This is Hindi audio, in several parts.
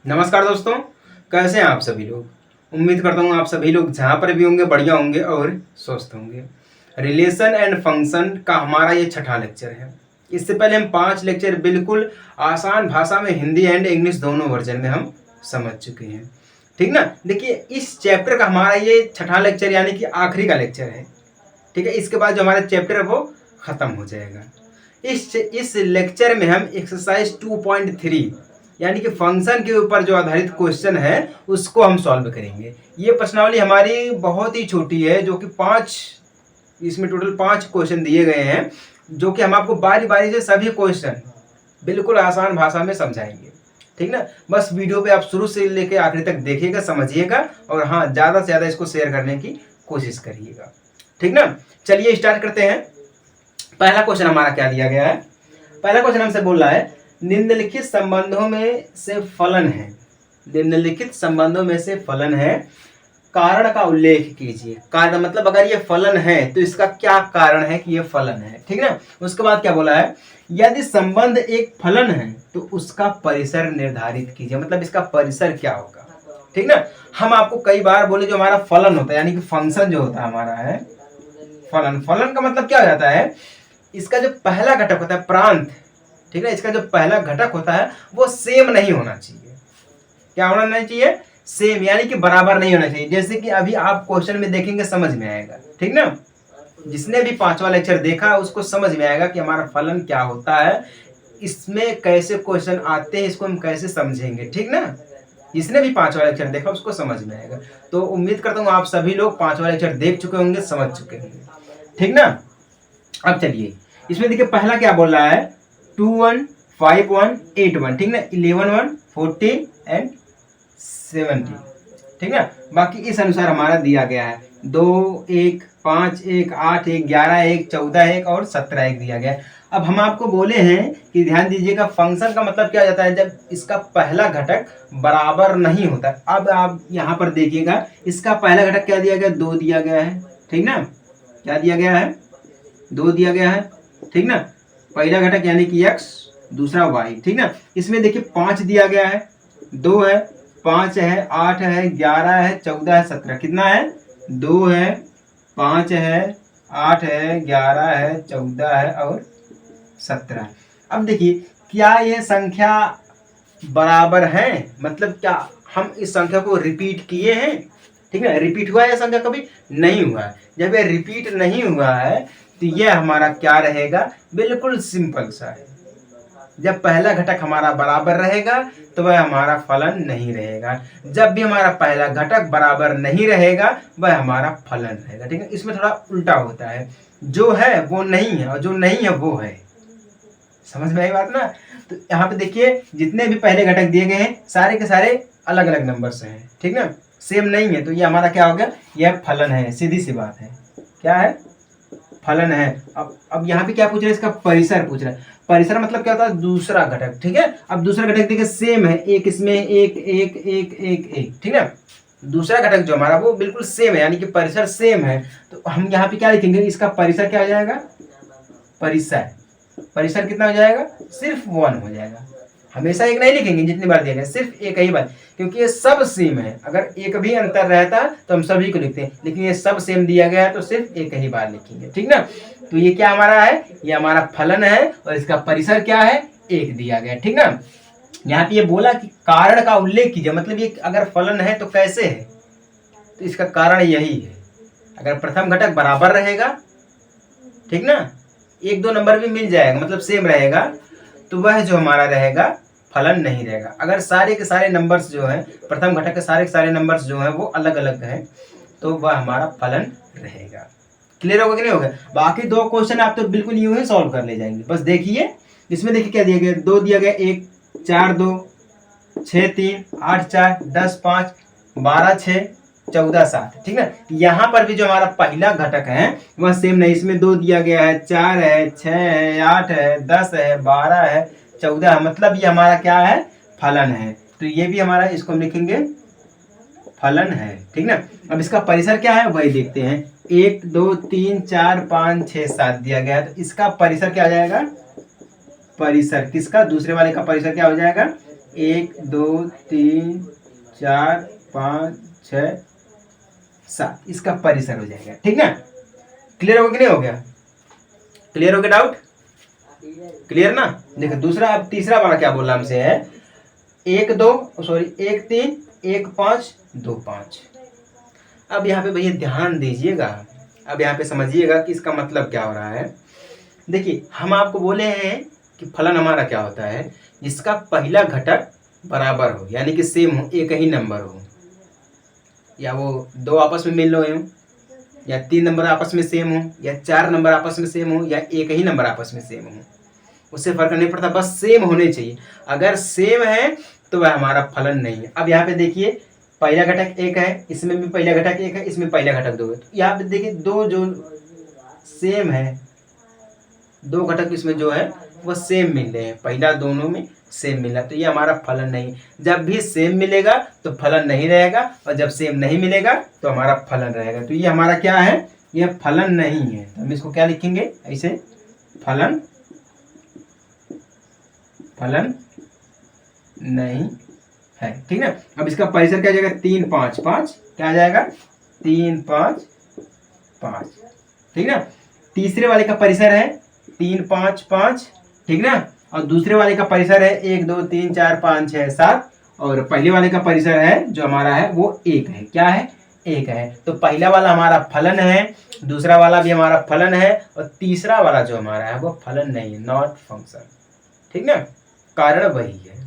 नमस्कार दोस्तों, कैसे हैं आप सभी लोग। उम्मीद करता हूँ आप सभी लोग जहाँ पर भी होंगे बढ़िया होंगे और स्वस्थ होंगे। रिलेशन एंड फंक्शन का हमारा ये छठा लेक्चर है। इससे पहले हम 5 लेक्चर बिल्कुल आसान भाषा में हिंदी एंड इंग्लिश दोनों वर्जन में हम समझ चुके हैं। ठीक ना। देखिए, इस चैप्टर का हमारा ये छठा लेक्चर यानी कि आखिरी का लेक्चर है। ठीक है, इसके बाद जो हमारा चैप्टर है वो खत्म हो जाएगा। इस लेक्चर में हम एक्सरसाइज 2.3 यानी कि फंक्शन के ऊपर जो आधारित क्वेश्चन है उसको हम सॉल्व करेंगे। ये प्रश्नावली हमारी बहुत ही छोटी है, जो कि 5 इसमें टोटल 5 क्वेश्चन दिए गए हैं, जो कि हम आपको बारी बारी से सभी क्वेश्चन बिल्कुल आसान भाषा में समझाएंगे। ठीक ना। बस वीडियो पे आप शुरू से लेकर आखिरी तक देखिएगा, समझिएगा और हाँ, ज़्यादा से ज़्यादा इसको शेयर करने की कोशिश करिएगा। ठीक ना। चलिए स्टार्ट करते हैं। पहला क्वेश्चन हमारा क्या दिया गया है। पहला क्वेश्चन हमसे बोल रहा है, निम्नलिखित संबंधों में से फलन है। निम्नलिखित संबंधों में से फलन है, कारण का उल्लेख कीजिए। कारण मतलब अगर ये फलन है तो इसका क्या कारण है कि ये फलन है। ठीक ना। उसके बाद क्या बोला है, यदि संबंध एक फलन है तो उसका परिसर निर्धारित कीजिए। मतलब इसका परिसर क्या होगा। ठीक ना। हम आपको कई बार बोले जो हमारा फलन होता है यानी कि फंक्शन जो होता है हमारा है फलन। फलन का मतलब क्या हो जाता है, इसका जो पहला घटक होता है प्रांत, ठीक है, इसका जो पहला घटक होता है वो सेम नहीं होना चाहिए। क्या होना नहीं चाहिए, सेम यानी कि बराबर नहीं होना चाहिए। जैसे कि अभी आप क्वेश्चन में देखेंगे समझ में आएगा। ठीक ना। जिसने भी 5वां लेक्चर देखा उसको समझ में आएगा कि हमारा फलन क्या होता है, इसमें कैसे क्वेश्चन आते हैं, इसको हम कैसे समझेंगे। ठीक ना। जिसने भी 5वां लेक्चर देखा उसको समझ में आएगा। तो उम्मीद करता हूँ आप सभी लोग 5वां लेक्चर देख चुके होंगे, समझ चुके होंगे। ठीक ना। अब चलिए इसमें देखिए पहला क्या बोल रहा है, 2 1 5 1 8 1। ठीक ना। 11 1 40 एंड 70। ठीक ना। बाकी इस अनुसार हमारा दिया गया है 2 1 5 1 8 1 11 1 14 1 और 17 1 दिया गया है। अब हम आपको बोले हैं कि ध्यान दीजिएगा, फंक्शन का मतलब क्या जाता है, जब इसका पहला घटक बराबर नहीं होता। अब आप यहाँ पर देखिएगा, इसका पहला घटक क्या दिया गया, 2 दिया गया है। ठीक ना। क्या दिया गया है, 2 दिया गया है। ठीक ना। पहला घटक यानी कि x, दूसरा y। ठीक ना। इसमें देखिए 5 दिया गया है, 2 है, 5 है, 8 है, 11 है, 14 है, 17। कितना है, 2 है, 5 है, 8 है, 11 है, 14 है और 17। अब देखिए क्या ये संख्या बराबर है, मतलब क्या हम इस संख्या को रिपीट किए हैं। ठीक है, रिपीट हुआ है यह संख्या, कभी नहीं हुआ है। जब ये रिपीट नहीं हुआ है तो यह हमारा क्या रहेगा, बिल्कुल सिंपल सा है। जब पहला घटक हमारा बराबर रहेगा तो वह हमारा फलन नहीं रहेगा। जब भी हमारा पहला घटक बराबर नहीं रहेगा वह हमारा फलन रहेगा। ठीक है, इसमें थोड़ा उल्टा होता है, जो है वो नहीं है और जो नहीं है वो है। समझ में आई बात ना। तो यहाँ पे देखिए जितने भी पहले घटक दिए गए हैं सारे के सारे अलग अलग नंबर से हैं। ठीक ना, सेम नहीं है, तो ये हमारा क्या हो गया, यह फलन है। सीधी सी बात है, क्या है, फलन है। अब यहाँ पे क्या पूछ रहे हैं, इसका परिसर पूछ रहा है। परिसर मतलब क्या होता है, दूसरा घटक। ठीक है, अब दूसरा घटक देखिए सेम है, एक इसमें एक एक एक एक एक। ठीक है, दूसरा घटक जो हमारा वो बिल्कुल सेम है यानी कि परिसर सेम है। तो हम यहाँ पे क्या लिखेंगे, इसका परिसर क्या हो जाएगा, परिसर, परिसर कितना हो जाएगा, सिर्फ 1 हो जाएगा। हमेशा एक नहीं लिखेंगे, जितनी बार दिया गया सिर्फ एक ही बार, क्योंकि ये सब सेम है। अगर एक भी अंतर रहता तो हम सभी को लिखते हैं, लेकिन ये सब सेम दिया गया है तो सिर्फ एक ही बार लिखेंगे। ठीक ना। तो ये क्या हमारा है, ये हमारा फलन है और इसका परिसर क्या है, 1 दिया गया। ठीक ना। यहाँ पे ये बोला कि कारण का उल्लेख कीजिए, मतलब ये अगर फलन है तो कैसे है, तो इसका कारण यही है, अगर प्रथम घटक बराबर रहेगा, ठीक ना, 1 2 नंबर भी मिल जाएगा मतलब सेम रहेगा, तो वह जो हमारा रहेगा फलन नहीं रहेगा। अगर सारे के सारे नंबर्स जो हैं, प्रथम घटक के सारे नंबर्स जो हैं वो अलग अलग हैं, तो वह हमारा फलन रहेगा। क्लियर होगा कि नहीं होगा। बाकी 2 क्वेश्चन आप तो बिल्कुल यूं ही सॉल्व कर ले जाएंगे। बस देखिए इसमें देखिए क्या दिया गया, 2 दिया गया, 1 4 2 6 3 8 4 10 5 12 6 14 7। ठीक है, यहाँ पर भी जो हमारा पहला घटक है वह सेम नहीं, इसमें 2 दिया गया है, 4 है, 6 है, 8 है, 10 है, 12 है, 14, मतलब ये हमारा क्या है, फलन है। तो ये भी हमारा, इसको हम लिखेंगे फलन है। ठीक ना। अब इसका परिसर क्या है वही देखते हैं, 1 2 3 4 5 6 7 दिया गया है, तो इसका परिसर क्या हो जाएगा, परिसर किसका, दूसरे वाले का परिसर क्या हो जाएगा, 1 2 3 4 5 6 7 इसका परिसर हो जाएगा। ठीक ना, क्लियर हो गया कि नहीं हो गया? क्लियर हो गया डाउट? क्लियर ना? देखो दूसरा, अब तीसरा वाला क्या बोला हमसे है, 1 2 सॉरी 1 3 1 5 2 5। अब यहाँ पे भैया ध्यान दीजिएगा, अब यहाँ पे समझिएगा कि इसका मतलब क्या हो रहा है। देखिए हम आपको बोले हैं कि फलन हमारा क्या होता है, जिसका पहला घटक बराबर हो, यानी कि सेम हो, एक ही नंबर हो, या वो दो आपस में मिल रहे हो, या 3 नंबर आपस में सेम हो, या 4 नंबर आपस में सेम हो, या एक ही नंबर आपस में सेम हो, उससे फर्क नहीं पड़ता, बस सेम होने चाहिए। अगर सेम है तो वह हमारा फलन नहीं है। अब यहाँ पे देखिए पहला घटक 1 है, इसमें भी पहला घटक 1 है, इसमें पहला घटक 2 है, तो यहाँ पे देखिए दो जो सेम है, दो घटक इसमें जो है वो सेम मिल रहे हैं, पहला दोनों में सेम मिला, तो ये हमारा फलन नहीं। जब भी सेम मिलेगा तो फलन नहीं रहेगा, और जब सेम नहीं मिलेगा तो हमारा फलन रहेगा। तो ये हमारा क्या है, ये फलन नहीं है। तो हम इसको क्या लिखेंगे ऐसे, फलन, फलन नहीं है। ठीक है, अब इसका परिसर क्या जाएगा, 3 5 5, क्या आ जाएगा 3 5 5। ठीक ना, तीसरे वाले का परिसर है 3 5 5, ठीक ना, और दूसरे वाले का परिसर है 1 2 3 4 5 6 7, और पहले वाले का परिसर है जो हमारा है वो 1 है। क्या है, 1 है। तो पहला वाला हमारा फलन है, दूसरा वाला भी हमारा फलन है, और तीसरा वाला जो हमारा है वो फलन नहीं है, नॉट फंक्शन। ठीक ना, कारण वही है।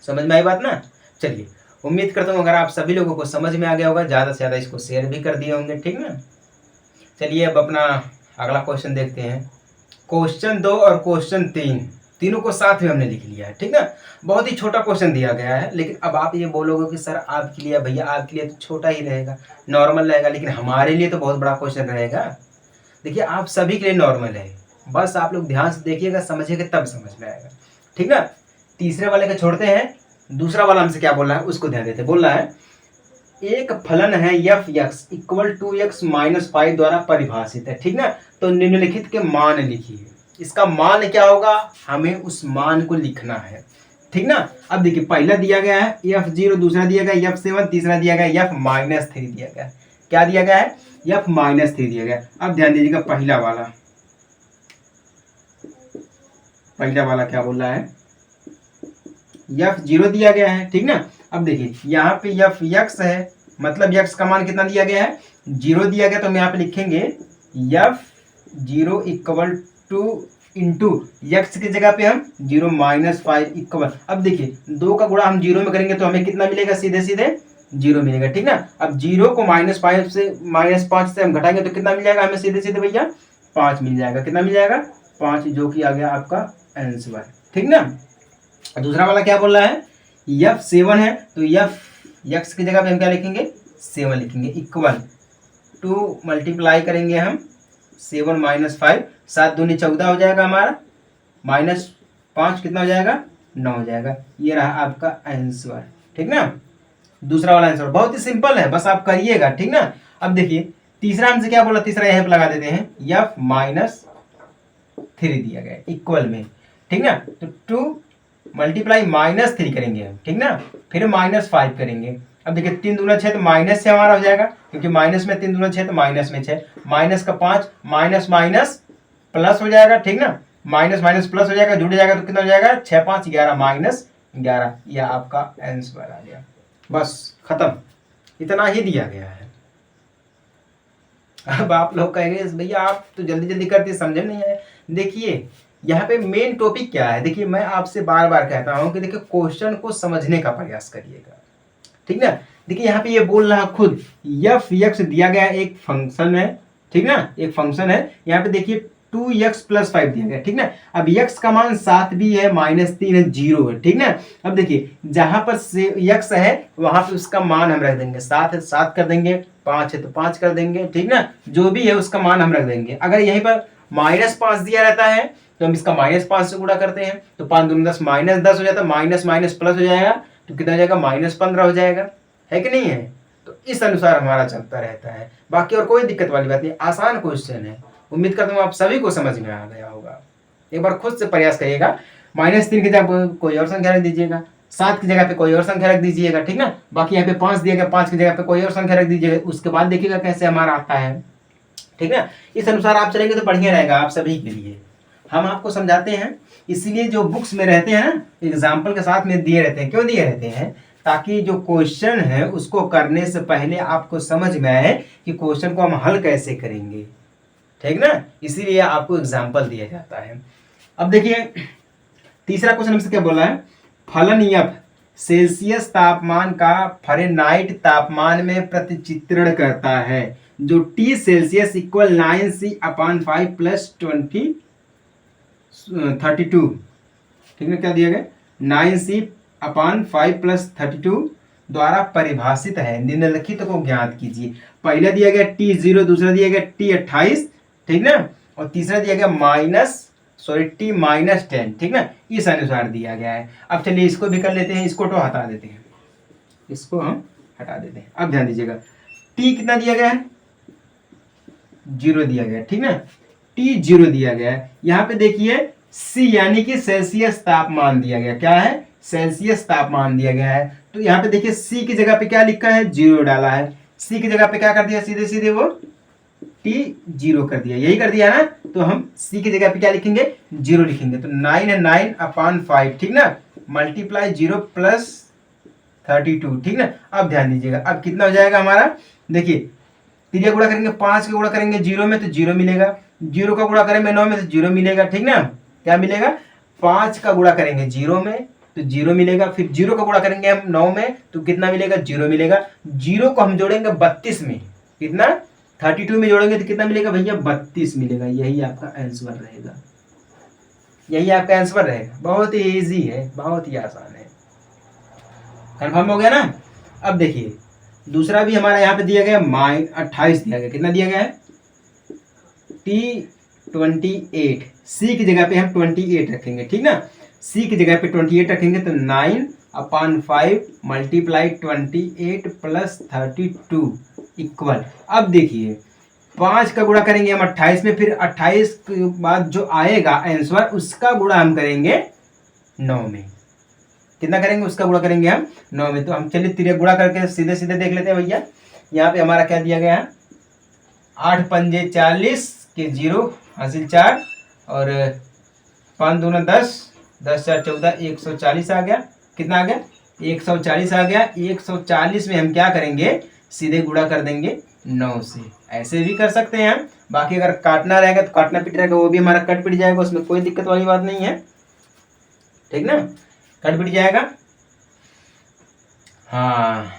समझ में आई बात ना? चलिए, उम्मीद करता हूँ अगर आप सभी लोगों को समझ में आ गया होगा, ज़्यादा से ज़्यादा इसको शेयर भी कर दिए होंगे। ठीक ना, चलिए अब अपना अगला क्वेश्चन देखते हैं। क्वेश्चन 2 और क्वेश्चन 3 तीनों को साथ में हमने लिख लिया है। ठीक ना, बहुत ही छोटा क्वेश्चन दिया गया है, लेकिन अब आप ये बोलोगे कि सर आपके लिए, भैया आपके लिए तो छोटा ही रहेगा, नॉर्मल रहेगा, लेकिन हमारे लिए तो बहुत बड़ा क्वेश्चन रहेगा। देखिए आप सभी के लिए नॉर्मल है, बस आप लोग ध्यान से देखिएगा, समझिएगा, तब समझ में आएगा। ठीक ना, तीसरे वाले को छोड़ते हैं, दूसरा वाला हमसे क्या बोल रहा है उसको ध्यान देते। बोल रहा है एक फलन है f x equal to x minus 5 द्वारा परिभाषित है। ठीक ना, तो निम्नलिखित के मान लिखिए। इसका मान क्या होगा, हमें उस मान को लिखना है। ठीक ना, अब देखिए पहला दिया गया है F0, दूसरा दिया गया है F7, तीसरा दिया गया है F-3 दिया गया है। क्या दिया गया है, F-3 दिया गया है। अब ध्यान दीजिएगा पहला वाला क्या बोल रहा है, F0 दिया गया है। ठीक ना, अब देखिए यहाँ पे F(x) है, मतलब x का मान कितना दिया गया है, 0 दिया गया, तो हम यहाँ पे लिखेंगे F0 equal two into x की जगह पे हम 0 माइनस 5 इक्वल। अब देखिए 2 का गुणा हम 0 में करेंगे तो हमें कितना मिलेगा, सीधे सीधे 0 मिलेगा। ठीक ना, अब 0 को -5 से -5 से हम घटाएंगे तो कितना मिल जाएगा हमें, सीधे सीधे भैया 5 मिल जाएगा। कितना मिल जाएगा, 5, जो कि आ गया आपका आंसर। ठीक ना, दूसरा वाला क्या बोल रहा है, F7 है, तो F(x) की जगह पे हम क्या लिखेंगे, 7 लिखेंगे, इक्वल टू मल्टीप्लाई करेंगे हम 7 माइनस 5, 7 दूनी 14 हो जाएगा हमारा, -5 कितना हो जाएगा, 9 हो जाएगा। ये रहा आपका आंसर। ठीक ना, दूसरा वाला आंसर बहुत ही सिंपल है, बस आप करिएगा। ठीक ना, अब देखिए तीसरा हमसे क्या बोला, तीसरा यहाँ पे लगा देते हैं, F-3 दिया गया इक्वल में। ठीक ना, तो 2 मल्टीप्लाई -3 करेंगे हम। ठीक ना, फिर -5 करेंगे। अब देखिए 3 दूना 6 तो माइनस से हमारा हो जाएगा, क्योंकि माइनस में 3 दूना 6 तो माइनस में 6, माइनस का 5, माइनस माइनस प्लस हो जाएगा। ठीक ना, माइनस माइनस प्लस हो जाएगा, जुड़ जाएगा तो कितना हो जाएगा, 6 5 11 -11। यह आपका आंसर आ गया, बस खत्म, इतना ही दिया गया है। अब आप लोग कहेंगे भैया आप तो जल्दी जल्दी करते, समझे नहीं है। देखिए यहाँ पे मेन टॉपिक क्या है, देखिए मैं आपसे बार बार कहता हूँ कि देखिए क्वेश्चन को समझने का प्रयास करिएगा। ठीक ना, देखिए यहाँ पे ये बोल रहा खुद F(x) दिया गया एक फंक्शन है। ठीक ना, एक फंक्शन है, यहाँ पे देखिए 2x + 5 दिया गया। ठीक ना, अब x का मान 7 भी है, -3 है, 0 है। ठीक ना, अब देखिए जहां पर x है वहां पे उसका मान हम रख देंगे, 7 है 7 कर देंगे, 5 है तो 5 कर देंगे। ठीक ना, जो भी है उसका मान हम रख देंगे। अगर यहीं पर -5 दिया रहता है तो हम इसका -5 से गुणा करते हैं, तो 5 दूनी 10, -10 हो जाता है, माइनस माइनस प्लस हो जाएगा, तो कितना हो जाएगा, -15 हो जाएगा। है कि नहीं है? तो इस अनुसार हमारा चलता रहता है, बाकी और कोई दिक्कत वाली बात नहीं, आसान क्वेश्चन है। उम्मीद करता हूँ आप सभी को समझ में आ गया होगा। एक बार खुद से प्रयास करिएगा, -3 की जगह कोई और संख्या नहीं दीजिएगा, 7 की जगह पे कोई और संख्या रख दीजिएगा, ठीक ना। बाकी यहाँ पे 5 दिया गया, 5 की जगह पे कोई और संख्या रख दीजिएगा, उसके बाद देखिएगा कैसे हमारा आता है, ठीक है। इस अनुसार आप चलेंगे तो बढ़िया रहेगा आप सभी के लिए। हम आपको समझाते हैं, इसीलिए जो बुक्स में रहते हैं ना, एग्जाम्पल के साथ में दिए रहते हैं। क्यों दिए रहते हैं? ताकि जो क्वेश्चन है उसको करने से पहले आपको समझ में आए कि क्वेश्चन को हम हल कैसे करेंगे, ठीक ना। इसीलिए आपको एग्जाम्पल दिया जाता है। अब देखिए तीसरा क्वेश्चन हमसे क्या बोला है, फलन एफ सेल्सियस तापमान का फ़ारेनहाइट तापमान में प्रतिचित्रण करता है, जो T Celsius equal 9C/5 plus 32, ठीक है। क्या दिया गया? 9C/5 प्लस 32 द्वारा परिभाषित है, निम्नलिखित को ज्ञात कीजिए। पहला दिया गया T0, दूसरा दिया गया T28, ठीक ना, और तीसरा दिया गया T-10, ठीक ना। इस अनुसार दिया गया है। अब चलिए इसको भी कर लेते हैं, इसको तो हटा देते हैं, इसको हम हटा देते हैं। अब ध्यान दीजिएगा, T कितना दिया गया है? 0 दिया गया, ठीक ना। T0 दिया गया है। यहाँ पे देखिए C यानी कि सेल्सियस तापमान दिया गया। क्या है? सेल्सियस तापमान दिया गया है। तो यहाँ पे देखिए C की जगह पे क्या लिखा है? 0 डाला है। C की जगह पे क्या कर दिया? सीधे सीधे वो T0 कर दिया, यही कर दिया ना। तो हम C की जगह पे क्या लिखेंगे? 0 लिखेंगे। तो 9/5, ठीक ना, मल्टीप्लाई 0 प्लस 32, ठीक ना। अब ध्यान दीजिएगा, अब कितना हो जाएगा हमारा? देखिए तिरिया गुणा करेंगे, 5 का गुणा करेंगे 0 में तो 0 मिलेगा, 0 का गुणा करेंगे 9 में तो 0 मिलेगा, ठीक ना। क्या मिलेगा? 5 का गुणा करेंगे 0 में तो 0 मिलेगा, फिर 0 का गुणा करेंगे हम 9 में तो कितना मिलेगा? 0 मिलेगा। 0 को हम जोड़ेंगे 32 में, कितना? 32 में जोड़ेंगे तो कितना मिलेगा भैया? 32 मिलेगा। यही आपका आंसर रहेगा, यही आपका आंसर रहेगा। बहुत ही ईजी है, बहुत ही आसान है। कन्फर्म हो गया ना। अब देखिए दूसरा भी हमारा यहाँ पे दिया गया, 28 दिया गया। कितना दिया गया है? T28। C की जगह पे हम 28 रखेंगे, ठीक ना। C की जगह पे 28 रखेंगे तो 9/5 मल्टीप्लाई 28 प्लस 32 इक्वल। अब देखिए 5 का गुणा करेंगे हम 28 में, फिर 28 के बाद जो आएगा आंसर उसका गुणा हम करेंगे 9 में। कितना करेंगे? उसका गुणा करेंगे हम 9 में। तो हम चलिए तिरिया गुणा करके सीधे सीधे देख लेते हैं भैया। यहाँ पे हमारा क्या दिया गया है? 8 पंजे 40 के 0 हासिल 4 और 5 दूना 10, 10 4 14, 140 आ गया। कितना आ गया? 140 आ गया। 140 में हम क्या करेंगे? सीधे गुणा कर देंगे 9 से। ऐसे भी कर सकते हैं हम। बाकी अगर काटना रहेगा तो काटना पिट रहेगा, वो भी हमारा कट पिट जाएगा, उसमें कोई दिक्कत वाली बात नहीं है, ठीक ना। कट पिट जाएगा, हाँ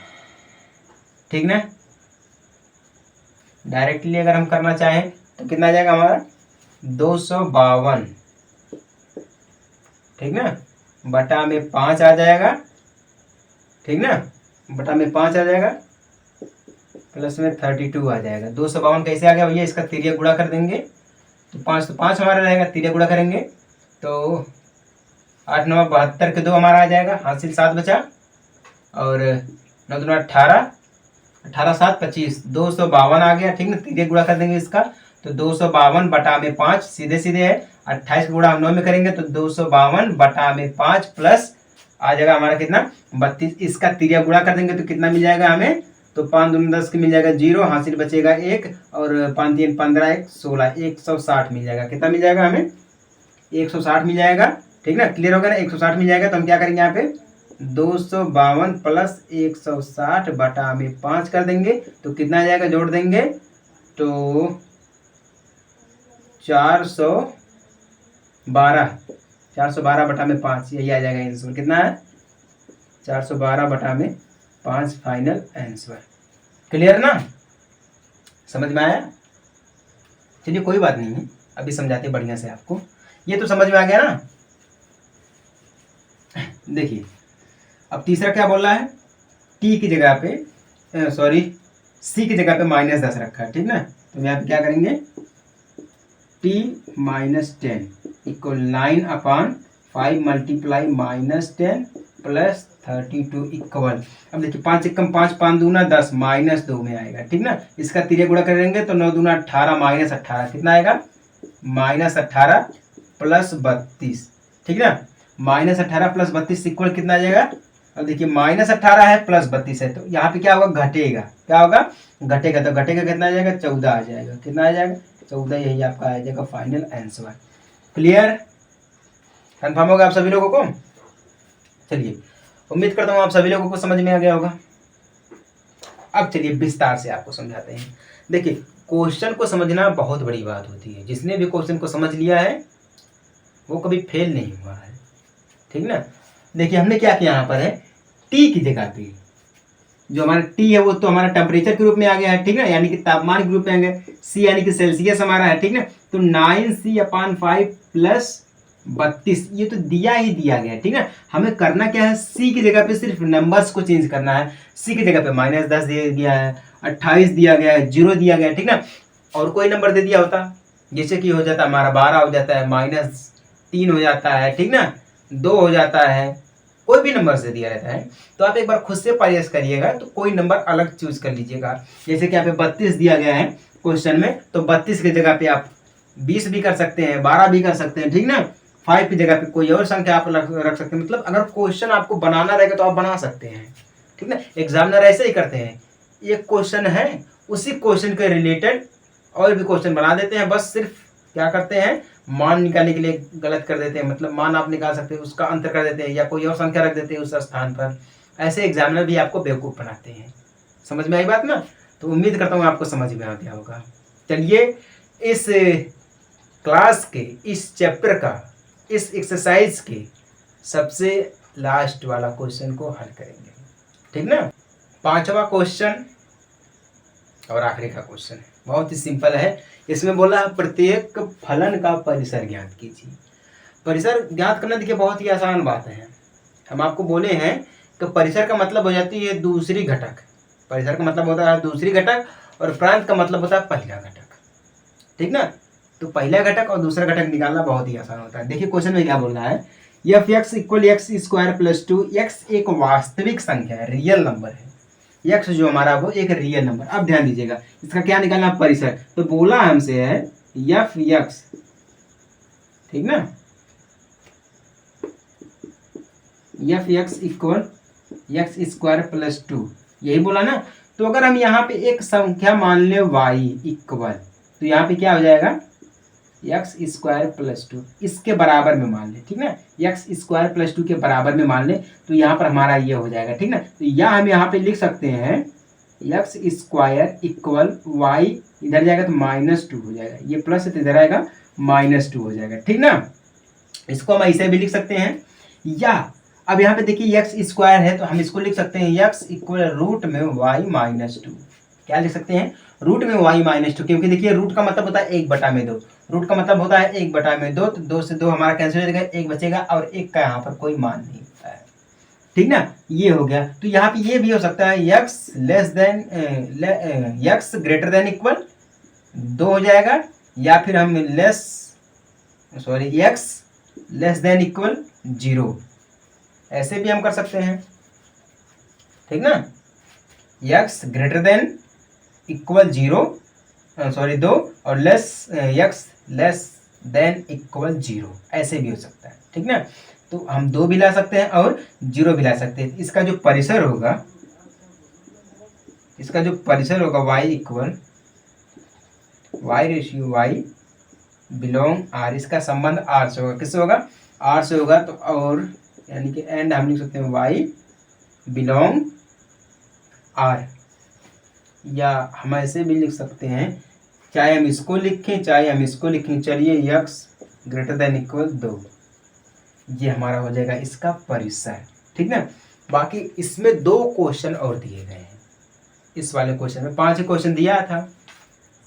ठीक ना। डायरेक्टली अगर हम करना चाहें तो कितना आ जाएगा हमारा? 252, ठीक ना, बटा में 5 आ जाएगा, ठीक ना, बटा में 5 आ जाएगा, प्लस में 32 आ जाएगा। 252 कैसे आ गया भैया? इसका तिरिया गुणा कर देंगे तो 5 तो 5 हमारा रहेगा, तिरिया गुणा करेंगे तो 8 9 72 के 2 हमारा आ जाएगा, हासिल 7 बचा और 9 दूना 18, 18 7 25, 252 आ गया, ठीक ना। तिरिया गुणा कर देंगे इसका तो 252 बटा में 5, सीधे सीधे है। 28 गुणा हम 9 में करेंगे तो 252 बटा में 5 प्लस आ जाएगा हमारा कितना? 32। इसका तिरिया गुणा कर देंगे तो कितना मिल जाएगा हमें? तो 5 दूना 10 के मिल जाएगा 0, हासिल बचेगा 1 और 5 3 15 1 16, 160 मिल जाएगा। कितना मिल जाएगा हमें? 160 मिल जाएगा, ठीक ना। क्लियर हो गया ना? 160 मिल जाएगा तो हम क्या करेंगे यहाँ पे? 252 प्लस 160 बटा में 5 कर देंगे तो कितना आ जाएगा? जोड़ देंगे तो 412 बटा में 5, यही आ जाएगा आंसर। कितना है? 412 बटा में 5 फाइनल आंसर। क्लियर ना? समझ में आया? चलिए कोई बात नहीं है, अभी समझाते बढ़िया से आपको। ये तो समझ में आ गया ना। देखिए अब तीसरा क्या बोल रहा है? टी की जगह पे सी की जगह पे -10 रखा है, ठीक ना। तो यहाँ पे क्या करेंगे? T-10 equal 9/5 multiply -10 plus 32 equal. अब देखिए 5 1 5, 5 दूना 10, -2 में आएगा, ठीक ना। इसका तिरिया गुणा करेंगे तो 9 दूना 18 -18 कितना आएगा? -18 प्लस 32, ठीक ना, -18 + 32 इक्वल कितना आ जाएगा। अब देखिए -18 है प्लस 32 है, तो यहाँ पे क्या होगा, घटेगा। क्या होगा, घटेगा। तो घटेगा कितना आ जाएगा, 14 आ जाएगा। कितना आ जाएगा, 14। यही आपका आ जाएगा फाइनल आंसर। क्लियर, कन्फर्म होगा आप सभी लोगों को। चलिए, उम्मीद करता हूँ आप सभी लोगों को समझ में आ गया होगा। अब चलिए विस्तार से आपको समझाते हैं। देखिए, क्वेश्चन को समझना बहुत बड़ी बात होती है। जिसने भी क्वेश्चन को समझ लिया है वो कभी फेल नहीं हुआ है, ठीक ना। देखिए हमने क्या किया, यहाँ पर है टी की जगह पे जो हमारा टी है वो तो हमारा टेम्परेचर के रूप में आ गया है, ठीक ना, यानी कि तापमान के रूप में आ गया। सी यानी कि सेल्सियस हमारा है, ठीक ना। तो 9C/5 + 32 ये तो दिया ही दिया गया है, ठीक ना। हमें करना क्या है, सी की जगह पे सिर्फ नंबर्स को चेंज करना है। सी की जगह पे -10 दिया गया है, 28 दिया गया है, 0 दिया गया है, ठीक ना। और कोई नंबर दे दिया होता, जैसे कि हो जाता हमारा 12 हो जाता है, -3 हो जाता है, ठीक ना, 2 हो जाता है, कोई भी नंबर से दिया रहता है। तो आप एक बार खुद से प्रयास करिएगा तो कोई नंबर अलग चूज कर लीजिएगा। जैसे कि यहाँ पे 32 दिया गया है क्वेश्चन में, तो 32 की जगह पे आप 20 भी कर सकते हैं, 12 भी कर सकते हैं, ठीक ना। 5 की जगह पे कोई और संख्या आप रख सकते हैं। मतलब अगर क्वेश्चन आपको बनाना रहेगा तो आप बना सकते हैं, ठीक ना। एग्जामिनर ऐसे ही करते हैं, एक क्वेश्चन है उसी क्वेश्चन के रिलेटेड और भी क्वेश्चन बना देते हैं। बस सिर्फ क्या करते हैं, मान निकालने के लिए गलत कर देते हैं। मतलब मान आप निकाल सकते हैं, उसका अंतर कर देते हैं या कोई और संख्या रख देते हैं उस स्थान पर। ऐसे एग्जामिनर भी आपको बेवकूफ़ बनाते हैं। समझ में आई बात ना। तो उम्मीद करता हूँ आपको समझ में आ गया होगा। चलिए, इस क्लास के इस चैप्टर का, इस एक्सरसाइज के सबसे लास्ट वाला क्वेश्चन को हल करेंगे, ठीक ना। 5वां क्वेश्चन और आखिरी का क्वेश्चन है, बहुत ही सिंपल है। इसमें बोला प्रत्येक फलन का परिसर ज्ञात कीजिए। परिसर ज्ञात करना देखिए बहुत ही आसान बात है। हम आपको बोले हैं कि परिसर का मतलब हो जाती है दूसरी घटक। परिसर का मतलब होता है दूसरी घटक और प्रांत का मतलब होता है पहला घटक, ठीक ना। तो पहला घटक और दूसरा घटक निकालना बहुत ही आसान होता है। देखिए क्वेश्चन में क्या बोल रहा है, f(x = x² + 2)। x एक वास्तविक संख्या है, रियल नंबर है। x जो हमारा वो एक रियल नंबर। अब ध्यान दीजिएगा, इसका क्या निकालना, परिसर। तो बोला हमसे है f(x), ठीक ना, f(x = x² + 2), यही बोला ना। तो अगर हम यहाँ पे एक संख्या मान ले y इक्वल, तो यहाँ पे क्या हो जाएगा, x² + 2 इसके बराबर में मान ले, ठीक ना। x² + 2 के बराबर में मान ले, तो यहाँ पर हमारा ये हो जाएगा, ठीक ना। तो या हम यहाँ पे लिख सकते हैं x² = y, इधर जाएगा तो -2 हो जाएगा, ये प्लस है तो इधर आएगा -2 हो जाएगा, ठीक ना। इसको हम ऐसे भी लिख सकते हैं। या अब यहाँ पे देखिए x² है तो हम इसको लिख सकते हैं x √y - 2। क्या लिख सकते हैं, रूट में y - 2, क्योंकि देखिए रूट का मतलब होता है 1/2। रूट का मतलब होता है 1/2, तो 2 से 2 हमारा कैंसिल हो जाएगा, 1 बचेगा और 1 का यहाँ पर कोई मान नहीं होता है, ठीक ना। ये हो गया। तो यहाँ पे ये भी हो सकता है x > 2 हो जाएगा, या फिर हम x <= 0, ऐसे भी हम कर सकते हैं, ठीक ना। x > 2 और x <= 0, ऐसे भी हो सकता है, ठीक ना। तो हम 2 भी ला सकते हैं और 0 भी ला सकते हैं। इसका जो परिसर होगा y बिलोंग r, इसका संबंध r से होगा। किससे होगा, r से होगा। तो और यानी कि एंड हम लिख सकते हैं y बिलोंग r, या हम ऐसे भी लिख सकते हैं, चाहे हम इसको लिखें चाहे हम इसको लिखें। चलिए x > 2, ये हमारा हो जाएगा इसका परिसर, ठीक ना। बाकी इसमें 2 क्वेश्चन और दिए गए हैं। इस वाले क्वेश्चन में 5 क्वेश्चन दिया था,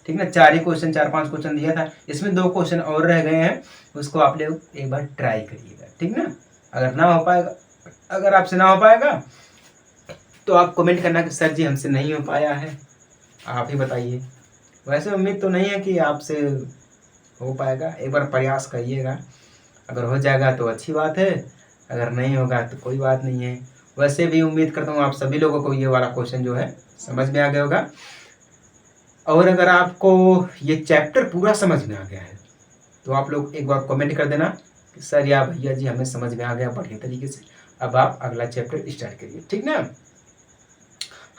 ठीक ना, 4-5 क्वेश्चन दिया था। इसमें 2 क्वेश्चन और रह गए हैं, उसको आप लोग एक बार ट्राई करिएगा, ठीक ना। अगर आपसे ना हो पाएगा तो आप कमेंट करना कि सर जी हमसे नहीं हो पाया है, आप ही बताइए। वैसे उम्मीद तो नहीं है कि आपसे हो पाएगा, एक बार प्रयास करिएगा। अगर हो जाएगा तो अच्छी बात है, अगर नहीं होगा तो कोई बात नहीं है। वैसे भी उम्मीद करता हूँ आप सभी लोगों को ये वाला क्वेश्चन जो है समझ में आ गया होगा। और अगर आपको ये चैप्टर पूरा समझ में आ गया है तो आप लोग एक बार कमेंट कर देना कि सर या भैया जी हमें समझ में आ गया बढ़िया तरीके से, अब आप अगला चैप्टर स्टार्ट करिए, ठीक ना।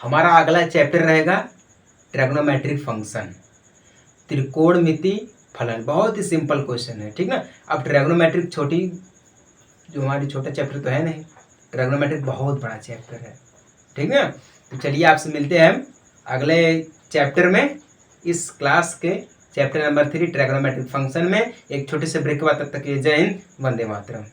हमारा अगला चैप्टर रहेगा ट्रिग्नोमेट्रिक फंक्शन, त्रिकोणमिति फलन। बहुत ही सिंपल क्वेश्चन है, ठीक ना। अब ट्रिग्नोमेट्रिक जो हमारी छोटा चैप्टर तो है नहीं, ट्रिग्नोमेट्रिक बहुत बड़ा चैप्टर है, ठीक ना। तो चलिए आपसे मिलते हैं हम अगले चैप्टर में, इस क्लास के चैप्टर नंबर 3 ट्रिग्नोमेट्रिक फंक्शन में। एक छोटे से ब्रेक के बाद, तब तक के लिए जय हिंद, वंदे मातरम।